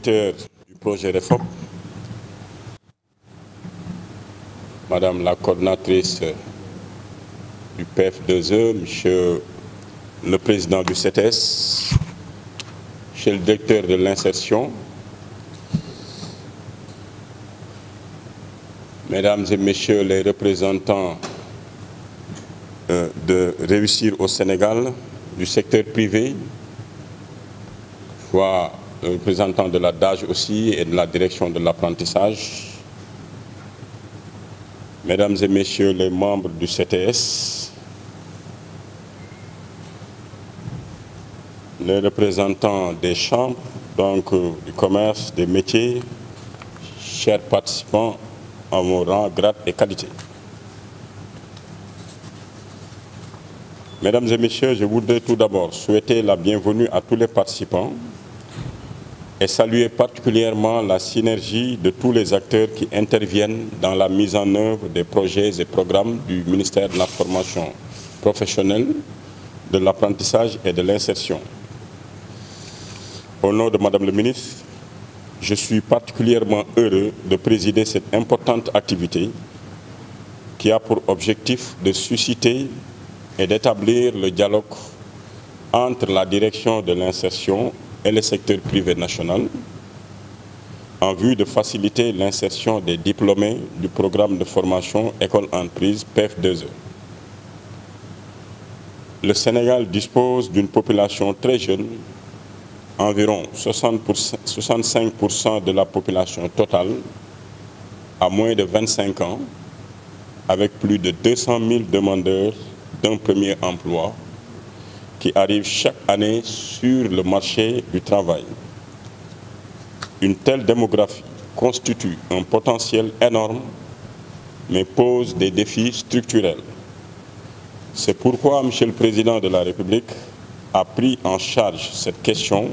directeur du projet REFOP, Madame la coordinatrice du PF2E, Monsieur le président du CTS, Monsieur le directeur de l'insertion, Mesdames et Messieurs les représentants de Réussir au Sénégal, du secteur privé, soit le représentant de la DAGE aussi et de la direction de l'apprentissage, Mesdames et Messieurs les membres du CTS, les représentants des chambres, donc du commerce, des métiers, chers participants en vos rangs, grades et qualités. Mesdames et Messieurs, je voudrais tout d'abord souhaiter la bienvenue à tous les participants et saluer particulièrement la synergie de tous les acteurs qui interviennent dans la mise en œuvre des projets et programmes du ministère de la formation professionnelle, de l'apprentissage et de l'insertion. Au nom de Madame le ministre, je suis particulièrement heureux de présider cette importante activité qui a pour objectif de susciter et d'établir le dialogue entre la direction de l'insertion et le secteur privé national en vue de faciliter l'insertion des diplômés du programme de formation École-Entreprise PF2E. Le Sénégal dispose d'une population très jeune, environ 65% de la population totale à moins de 25 ans, avec plus de 200 000 demandeurs d'un premier emploi qui arrivent chaque année sur le marché du travail. Une telle démographie constitue un potentiel énorme, mais pose des défis structurels. C'est pourquoi Monsieur le Président de la République a pris en charge cette question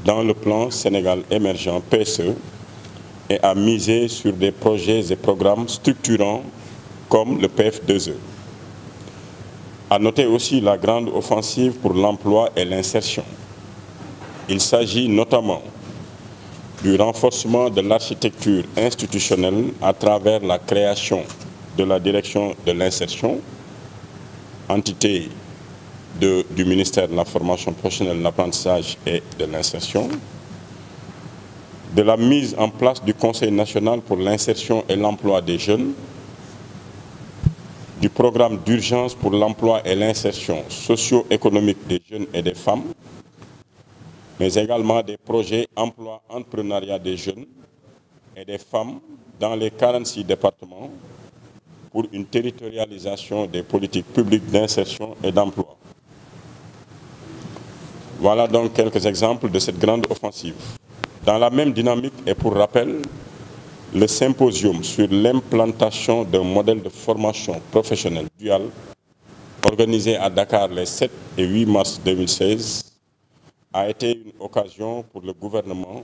dans le plan Sénégal émergent PSE et a misé sur des projets et programmes structurants comme le PF2E. À noter aussi la grande offensive pour l'emploi et l'insertion. Il s'agit notamment du renforcement de l'architecture institutionnelle à travers la création de la direction de l'insertion, entité du ministère de la formation professionnelle, de l'apprentissage et de l'insertion, de la mise en place du Conseil national pour l'insertion et l'emploi des jeunes, du programme d'urgence pour l'emploi et l'insertion socio-économique des jeunes et des femmes, mais également des projets emploi-entrepreneuriat des jeunes et des femmes dans les 46 départements pour une territorialisation des politiques publiques d'insertion et d'emploi. Voilà donc quelques exemples de cette grande offensive. Dans la même dynamique et pour rappel, le symposium sur l'implantation d'un modèle de formation professionnelle duale organisé à Dakar les 7 et 8 mars 2016 a été une occasion pour le gouvernement,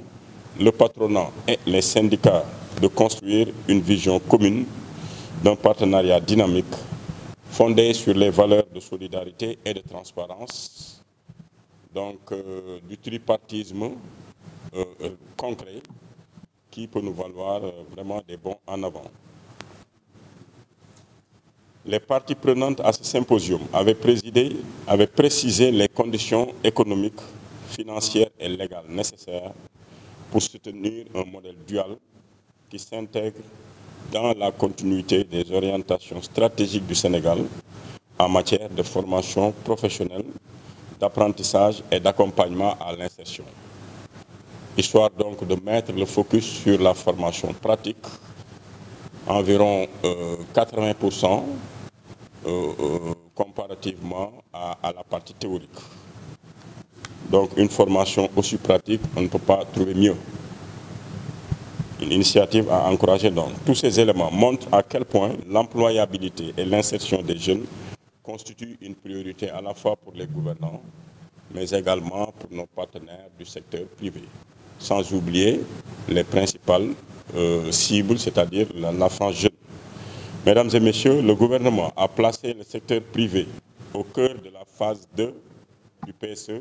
le patronat et les syndicats de construire une vision commune d'un partenariat dynamique fondé sur les valeurs de solidarité et de transparence, donc du tripartisme concret qui peut nous valoir vraiment des bons en avant. Les parties prenantes à ce symposium avaient précisé les conditions économiques, financières et légales nécessaires pour soutenir un modèle dual qui s'intègre dans la continuité des orientations stratégiques du Sénégal en matière de formation professionnelle, d'apprentissage et d'accompagnement à l'insertion. Histoire donc de mettre le focus sur la formation pratique, environ 80% comparativement à la partie théorique. Donc une formation aussi pratique, on ne peut pas trouver mieux. Une initiative à encourager donc. Tous ces éléments montrent à quel point l'employabilité et l'insertion des jeunes constituent une priorité à la fois pour les gouvernants, mais également pour nos partenaires du secteur privé. Sans oublier les principales cibles, c'est-à-dire la frange jeune. Mesdames et Messieurs, le gouvernement a placé le secteur privé au cœur de la phase 2 du PSE,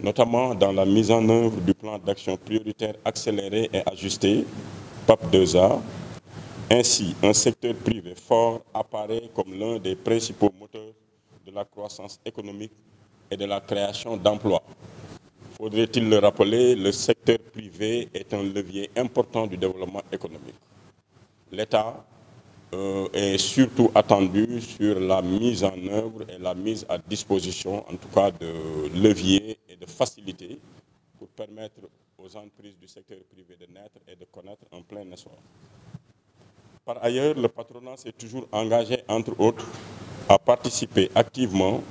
notamment dans la mise en œuvre du plan d'action prioritaire accéléré et ajusté, PAP 2A. Ainsi, un secteur privé fort apparaît comme l'un des principaux moteurs de la croissance économique et de la création d'emplois. Faudrait-il le rappeler, le secteur privé est un levier important du développement économique. L'État est surtout attendu sur la mise en œuvre et la mise à disposition, en tout cas, de leviers et de facilités pour permettre aux entreprises du secteur privé de naître et de connaître un plein essor. Par ailleurs, le patronat s'est toujours engagé, entre autres, à participer activement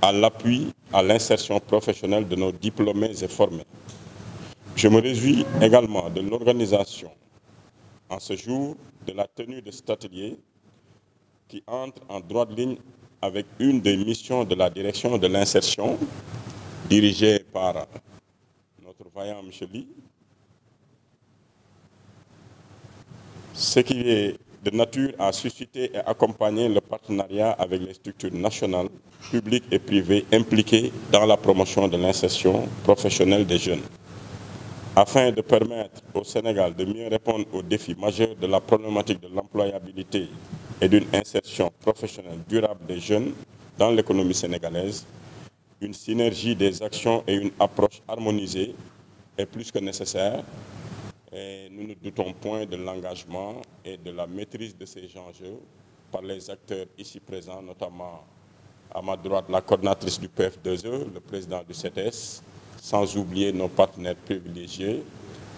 à l'appui à l'insertion professionnelle de nos diplômés et formés. Je me réjouis également de l'organisation, en ce jour, de la tenue de cet atelier qui entre en droite ligne avec une des missions de la direction de l'insertion, dirigée par notre vaillant M. Ly, ce qui est de nature à susciter et accompagner le partenariat avec les structures nationales, publiques et privées impliquées dans la promotion de l'insertion professionnelle des jeunes, afin de permettre au Sénégal de mieux répondre aux défis majeurs de la problématique de l'employabilité et d'une insertion professionnelle durable des jeunes dans l'économie sénégalaise. Une synergie des actions et une approche harmonisée est plus que nécessaire. Et nous ne doutons point de l'engagement et de la maîtrise de ces enjeux par les acteurs ici présents, notamment à ma droite la coordinatrice du PF2E, le président du CETES, sans oublier nos partenaires privilégiés.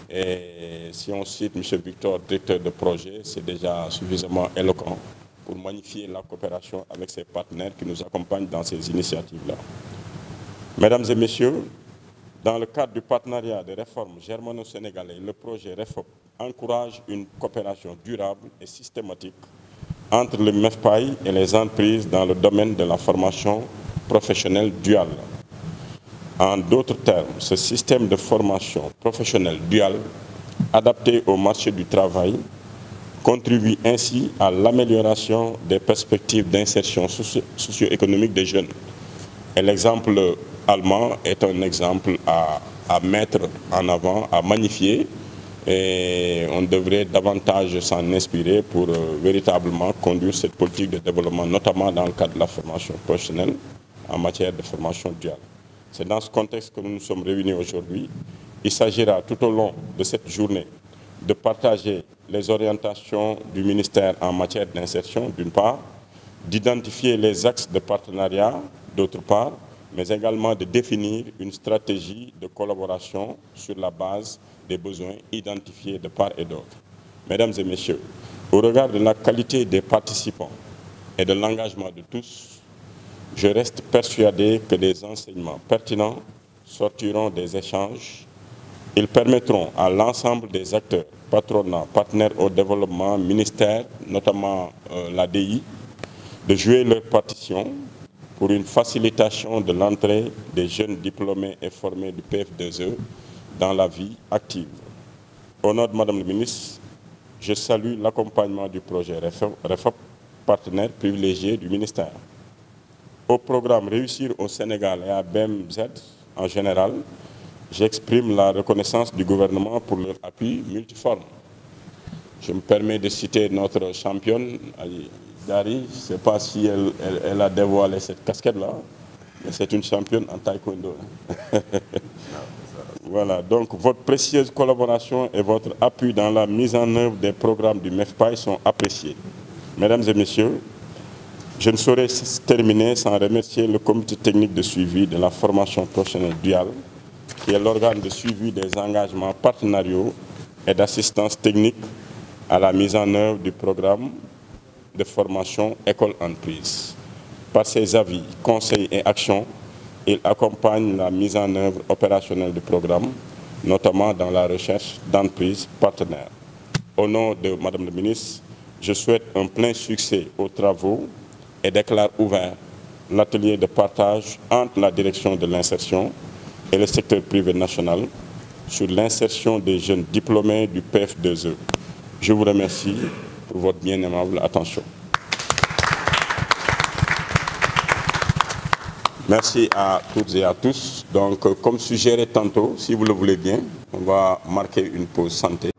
Et si on cite M. Victor, directeur de projet, c'est déjà suffisamment éloquent pour magnifier la coopération avec ces partenaires qui nous accompagnent dans ces initiatives-là. Mesdames et messieurs, dans le cadre du partenariat de réforme germano-sénégalais, le projet REFOP encourage une coopération durable et systématique entre le MEFPAI et les entreprises dans le domaine de la formation professionnelle duale. En d'autres termes, ce système de formation professionnelle duale, adapté au marché du travail, contribue ainsi à l'amélioration des perspectives d'insertion socio-économique des jeunes. Et l'exemple allemand est un exemple à mettre en avant, à magnifier, et on devrait davantage s'en inspirer pour véritablement conduire cette politique de développement, notamment dans le cadre de la formation professionnelle en matière de formation duale. C'est dans ce contexte que nous nous sommes réunis aujourd'hui. Il s'agira tout au long de cette journée de partager les orientations du ministère en matière d'insertion, d'une part, d'identifier les axes de partenariat, d'autre part, mais également de définir une stratégie de collaboration sur la base des besoins identifiés de part et d'autre. Mesdames et messieurs, au regard de la qualité des participants et de l'engagement de tous, je reste persuadé que des enseignements pertinents sortiront des échanges. Ils permettront à l'ensemble des acteurs, patronats, partenaires au développement, ministères, notamment l'ADI, de jouer leur partition pour une facilitation de l'entrée des jeunes diplômés et formés du PF2E dans la vie active. Au nom de Madame la Ministre, je salue l'accompagnement du projet REFOP, partenaire privilégié du ministère. Au programme Réussir au Sénégal et à BMZ en général, j'exprime la reconnaissance du gouvernement pour leur appui multiforme. Je me permets de citer notre championne, Ali Dari. Je ne sais pas si elle a dévoilé cette casquette-là, mais c'est une championne en taekwondo. Voilà, donc votre précieuse collaboration et votre appui dans la mise en œuvre des programmes du MEFPAI sont appréciés. Mesdames et messieurs, je ne saurais terminer sans remercier le comité technique de suivi de la formation professionnelle duale, qui est l'organe de suivi des engagements partenariaux et d'assistance technique à la mise en œuvre du programme de formation école-entreprise. Par ses avis, conseils et actions, il accompagne la mise en œuvre opérationnelle du programme, notamment dans la recherche d'entreprises partenaires. Au nom de Madame la Ministre, je souhaite un plein succès aux travaux et déclare ouvert l'atelier de partage entre la direction de l'insertion et le secteur privé national sur l'insertion des jeunes diplômés du PF2E. Je vous remercie pour votre bien aimable attention. Merci à toutes et à tous. Donc, comme suggéré tantôt, si vous le voulez bien, on va marquer une pause santé.